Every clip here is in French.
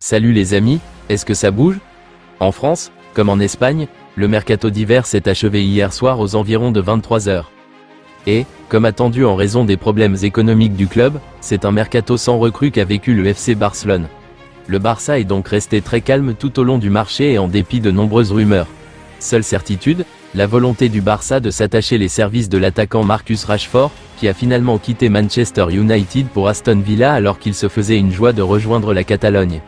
Salut les amis, est-ce que ça bouge? En France, comme en Espagne, le mercato d'hiver s'est achevé hier soir aux environs de 23 h. Et, comme attendu en raison des problèmes économiques du club, c'est un mercato sans recrue qu'a vécu le FC Barcelone. Le Barça est donc resté très calme tout au long du marché et en dépit de nombreuses rumeurs. Seule certitude, la volonté du Barça de s'attacher les services de l'attaquant Marcus Rashford, qui a finalement quitté Manchester United pour Aston Villa alors qu'il se faisait une joie de rejoindre la Catalogne.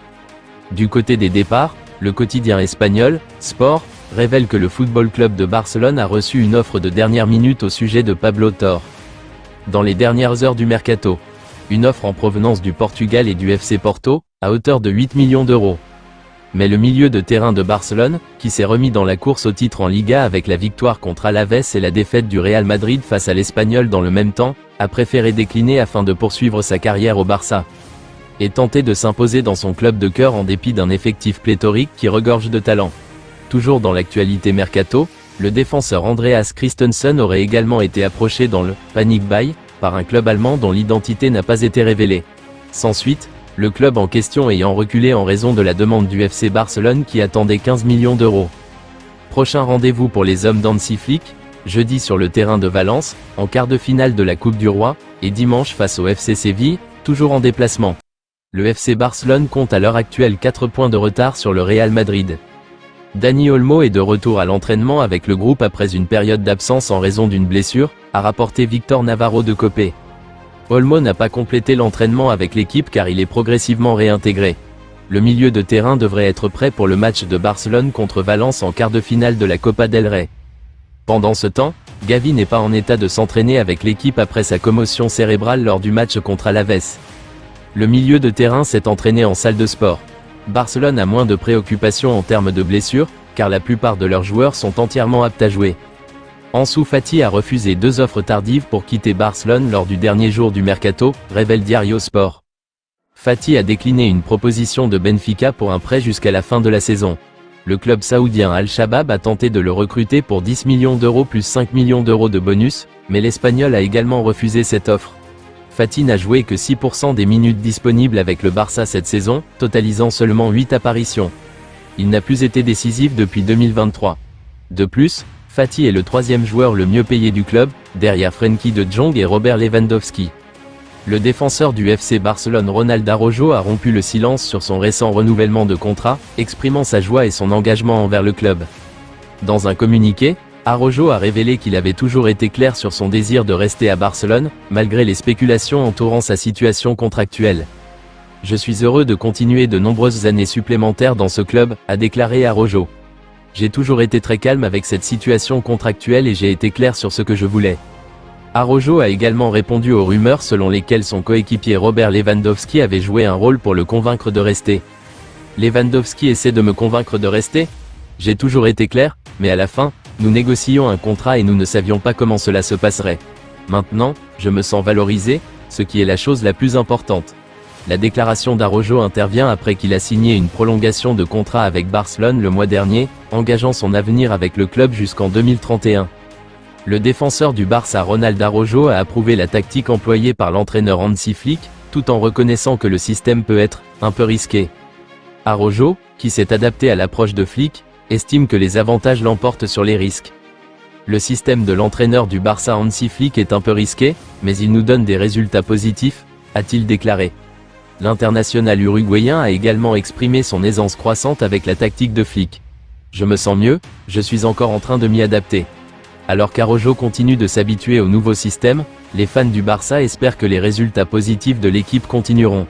Du côté des départs, le quotidien espagnol, Sport, révèle que le Football Club de Barcelone a reçu une offre de dernière minute au sujet de Pablo Torre. Dans les dernières heures du mercato, une offre en provenance du Portugal et du FC Porto, à hauteur de 8 millions d'euros. Mais le milieu de terrain de Barcelone, qui s'est remis dans la course au titre en Liga avec la victoire contre Alaves et la défaite du Real Madrid face à l'Espagnol dans le même temps, a préféré décliner afin de poursuivre sa carrière au Barça et tenter de s'imposer dans son club de cœur en dépit d'un effectif pléthorique qui regorge de talent. Toujours dans l'actualité mercato, le défenseur Andreas Christensen aurait également été approché dans le « panic buy » par un club allemand dont l'identité n'a pas été révélée. Sans suite, le club en question ayant reculé en raison de la demande du FC Barcelone qui attendait 15 millions d'euros. Prochain rendez-vous pour les hommes d'Hansi Flick, jeudi sur le terrain de Valence, en quart de finale de la Coupe du Roi, et dimanche face au FC Séville, toujours en déplacement. Le FC Barcelone compte à l'heure actuelle 4 points de retard sur le Real Madrid. Dani Olmo est de retour à l'entraînement avec le groupe après une période d'absence en raison d'une blessure, a rapporté Victor Navarro de Copé. Olmo n'a pas complété l'entraînement avec l'équipe car il est progressivement réintégré. Le milieu de terrain devrait être prêt pour le match de Barcelone contre Valence en quart de finale de la Copa del Rey. Pendant ce temps, Gavi n'est pas en état de s'entraîner avec l'équipe après sa commotion cérébrale lors du match contre Alaves. Le milieu de terrain s'est entraîné en salle de sport. Barcelone a moins de préoccupations en termes de blessures, car la plupart de leurs joueurs sont entièrement aptes à jouer. Ansu Fati a refusé 2 offres tardives pour quitter Barcelone lors du dernier jour du mercato, révèle Diario Sport. Fati a décliné une proposition de Benfica pour un prêt jusqu'à la fin de la saison. Le club saoudien Al-Shabab a tenté de le recruter pour 10 millions d'euros plus 5 millions d'euros de bonus, mais l'Espagnol a également refusé cette offre. Fati n'a joué que 6% des minutes disponibles avec le Barça cette saison, totalisant seulement 8 apparitions. Il n'a plus été décisif depuis 2023. De plus, Fati est le 3e joueur le mieux payé du club, derrière Frenkie de Jong et Robert Lewandowski. Le défenseur du FC Barcelone Ronald Araujo a rompu le silence sur son récent renouvellement de contrat, exprimant sa joie et son engagement envers le club. Dans un communiqué, Araujo a révélé qu'il avait toujours été clair sur son désir de rester à Barcelone, malgré les spéculations entourant sa situation contractuelle. « Je suis heureux de continuer de nombreuses années supplémentaires dans ce club », a déclaré Araujo. « J'ai toujours été très calme avec cette situation contractuelle et j'ai été clair sur ce que je voulais. » Araujo a également répondu aux rumeurs selon lesquelles son coéquipier Robert Lewandowski avait joué un rôle pour le convaincre de rester. « Lewandowski essaie de me convaincre de rester ? J'ai toujours été clair, mais à la fin, nous négocions un contrat et nous ne savions pas comment cela se passerait. Maintenant, je me sens valorisé, ce qui est la chose la plus importante. » La déclaration d'Araujo intervient après qu'il a signé une prolongation de contrat avec Barcelone le mois dernier, engageant son avenir avec le club jusqu'en 2031. Le défenseur du Barça Ronald Araujo a approuvé la tactique employée par l'entraîneur Hansi Flick, tout en reconnaissant que le système peut être un peu risqué. Araujo, qui s'est adapté à l'approche de Flick, estime que les avantages l'emportent sur les risques. Le système de l'entraîneur du Barça Hansi Flick est un peu risqué, mais il nous donne des résultats positifs, a-t-il déclaré. L'international uruguayen a également exprimé son aisance croissante avec la tactique de Flick. « Je me sens mieux, je suis encore en train de m'y adapter. » Alors qu'Araujo continue de s'habituer au nouveau système, les fans du Barça espèrent que les résultats positifs de l'équipe continueront.